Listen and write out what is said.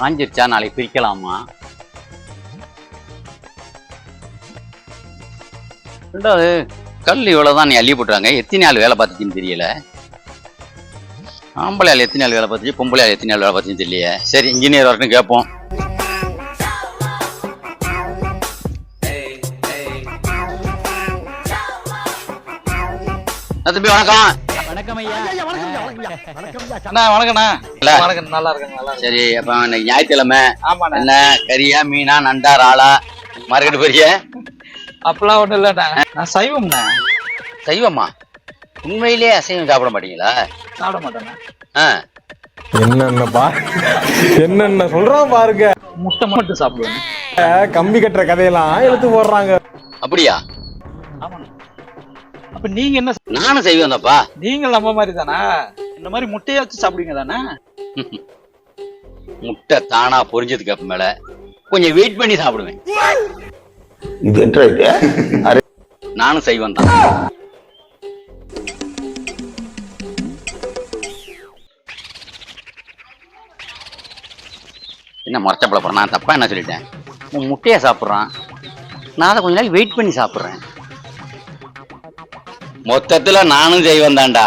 காஞ்சிருச்சா? நாளைக்கு பிரிக்கலாமா? ரெண்டாவது, கல் இவ்வளவுதான் நீ அள்ளி போட்டுறாங்க. எத்தனை நாள் வேலை பார்த்துச்சுன்னு தெரியல. ஆம்பளை ஆள் எத்தனை நாள் வேலை பார்த்துச்சு, பொம்பளை ஆள் எத்தனை நாள் வேலை பார்த்துச்சுன்னு தெரியலையே. சரி, இன்ஜினியர் வரட்டும் கேட்போம். தம்பி வணக்கம். வணக்கம் ஐயா. வணக்கண்ணா. வணக்கம். நல்லா இருக்கேன். சரி, அப்ப இன்னைக்கு ஞாயிற்றுக்கிழமை. ஆமாண்ணா. என்ன கறியா, மீனா, நண்டா, ராளா, மார்க்கெட் பெரிய? அப்பெல்லாம் ஒண்ணும் இல்லண்ணா, நான் சைவம்ண்ணா. சைவமா? உண்மையிலேயே அசைவம் சாப்பிட மாட்டீங்களா? சாப்பிட மாட்டேண்ணா. என்னென்ன சொல்றான் பாருங்க. முட்டை மட்டும் சாப்பிடுவேன். கம்பி கட்டுற கதையெல்லாம் எடுத்து போடுறாங்க. அப்படியா? ஆமாண்ணா. அப்ப நீங்க என்ன? நானும் செய்வேன் தான்ப்பா. நீங்கள் நம்ம மாதிரி தானா? இந்த மாதிரி முட்டையை வச்சு சாப்பிடுவீங்க தானே? முட்டை தானா பொரிஞ்சதுக்கு அப்புறம் மேல கொஞ்சம் வெயிட் பண்ணி சாப்பிடுவேன். நானும் செய்வேன் தான். என்ன முறைச்சப்பட போறேன்? நான் தப்பா என்ன சொல்லிட்டேன்? உன் முட்டையை சாப்பிட்றான், நான் அதை கொஞ்ச நாள் வெயிட் பண்ணி சாப்பிட்றேன். மொத்தத்துல நானும் செய்வேன் தான்டா.